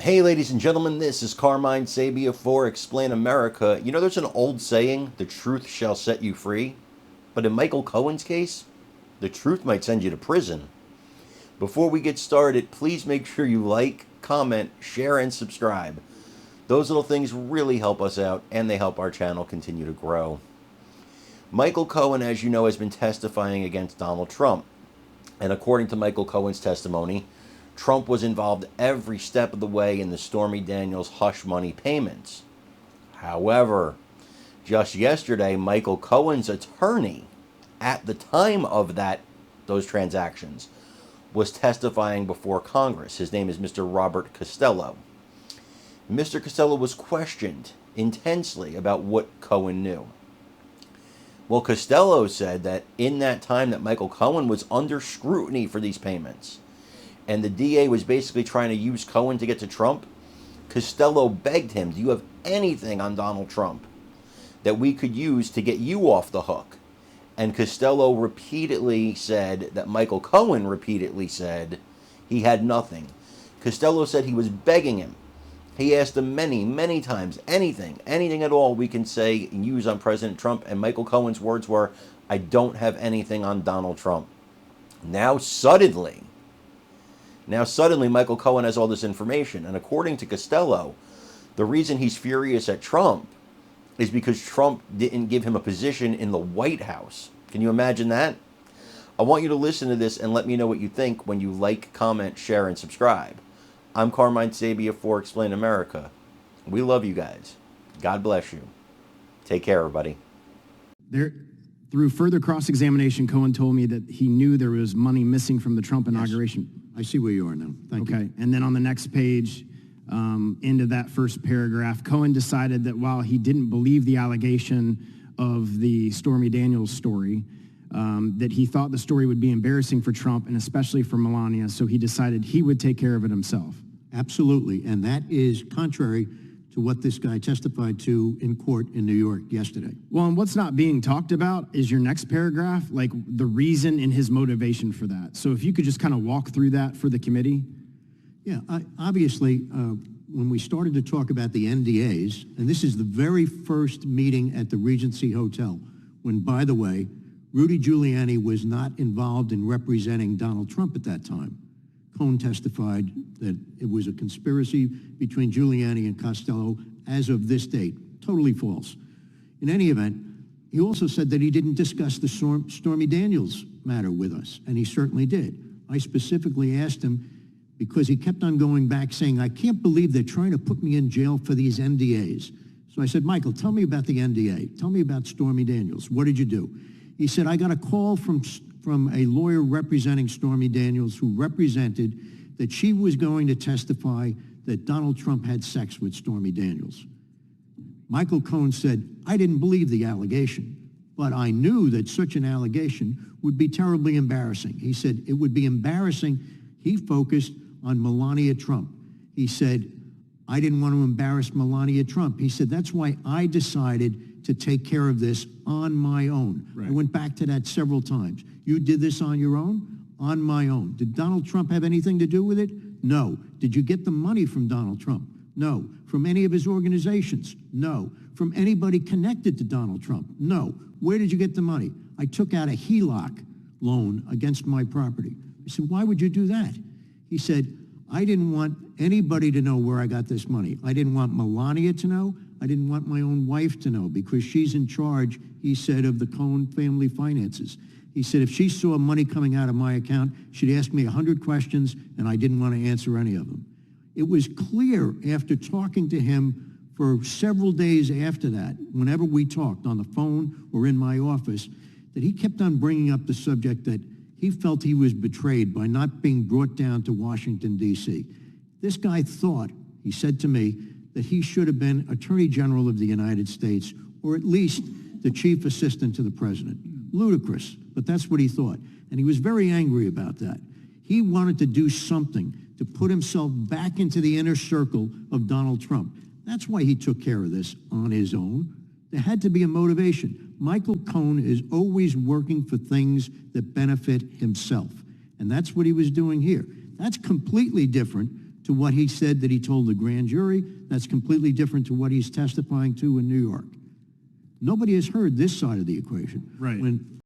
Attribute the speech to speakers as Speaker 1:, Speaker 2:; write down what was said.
Speaker 1: Hey, ladies and gentlemen, this is Carmine Sabia for Explain America. You know, there's an old saying, the truth shall set you free. But in Michael Cohen's case, the truth might send you to prison. Before we get started, please make sure you like, comment, share, and subscribe. Those little things really help us out, and they help our channel continue to grow. Michael Cohen, as you know, has been testifying against Donald Trump. And according to Michael Cohen's testimony, Trump was involved every step of the way in the Stormy Daniels hush money payments. However, just yesterday, Michael Cohen's attorney, at the time of those transactions, was testifying before Congress. His name is Mr. Robert Costello. Mr. Costello was questioned intensely about what Cohen knew. Well, Costello said that in that time that Michael Cohen was under scrutiny for these payments, and the DA was basically trying to use Cohen to get to Trump, Costello begged him, do you have anything on Donald Trump that we could use to get you off the hook? And Costello repeatedly said that Michael Cohen repeatedly said he had nothing. Costello said he was begging him. He asked him many, many times, anything at all we can say and use on President Trump, and Michael Cohen's words were, I don't have anything on Donald Trump. Now suddenly, Michael Cohen has all this information. And according to Costello, the reason he's furious at Trump is because Trump didn't give him a position in the White House. Can you imagine that? I want you to listen to this and let me know what you think when you like, comment, share, and subscribe. I'm Carmine Sabia for Explain America. We love you guys. God bless you. Take care, everybody.
Speaker 2: Through further cross-examination, Cohen told me that he knew there was money missing from the Trump inauguration.
Speaker 3: Yes. I see where you are now. Thank you.
Speaker 2: Okay, and then on the next page, into that first paragraph, Cohen decided that while he didn't believe the allegation of the Stormy Daniels story, that he thought the story would be embarrassing for Trump and especially for Melania, so he decided he would take care of it himself.
Speaker 3: Absolutely, and that is contrary to what this guy testified to in court in New York yesterday.
Speaker 2: Well, and what's not being talked about is your next paragraph, like the reason and his motivation for that. So if you could just kind of walk through that for the committee.
Speaker 3: Yeah, obviously, when we started to talk about the NDAs, and this is the very first meeting at the Regency Hotel, when, by the way, Rudy Giuliani was not involved in representing Donald Trump at that time. Cohen testified that it was a conspiracy between Giuliani and Costello as of this date. Totally false. In any event, he also said that he didn't discuss the Stormy Daniels matter with us, and he certainly did. I specifically asked him because he kept on going back saying, I can't believe they're trying to put me in jail for these NDAs. So I said, Michael, tell me about the NDA. Tell me about Stormy Daniels. What did you do? He said, I got a call from a lawyer representing Stormy Daniels who represented that she was going to testify that Donald Trump had sex with Stormy Daniels. Michael Cohen said, I didn't believe the allegation, but I knew that such an allegation would be terribly embarrassing. He said it would be embarrassing. He focused on Melania Trump. He said, I didn't want to embarrass Melania Trump. He said, that's why I decided to take care of this on my own. Right. I went back to that several times. You did this on your own? On my own. Did Donald Trump have anything to do with it? No. Did you get the money from Donald Trump? No. From any of his organizations? No. From anybody connected to Donald Trump? No. Where did you get the money? I took out a HELOC loan against my property. I said, why would you do that? He said, I didn't want anybody to know where I got this money. I didn't want Melania to know. I didn't want my own wife to know because she's in charge, he said, of the Cohen family finances. He said, if she saw money coming out of my account, she'd ask me 100 questions, and I didn't want to answer any of them. It was clear after talking to him for several days after that, whenever we talked on the phone or in my office, that he kept on bringing up the subject that he felt he was betrayed by not being brought down to Washington, D.C. This guy thought, he said to me, that he should have been Attorney General of the United States, or at least the chief assistant to the president. Ludicrous, but that's what he thought. And he was very angry about that. He wanted to do something to put himself back into the inner circle of Donald Trump. That's why he took care of this on his own. There had to be a motivation. Michael Cohen is always working for things that benefit himself. And that's what he was doing here. That's completely different to what he said that he told the grand jury. That's completely different to what he's testifying to in New York. Nobody has heard this side of the equation.
Speaker 2: Right.
Speaker 3: When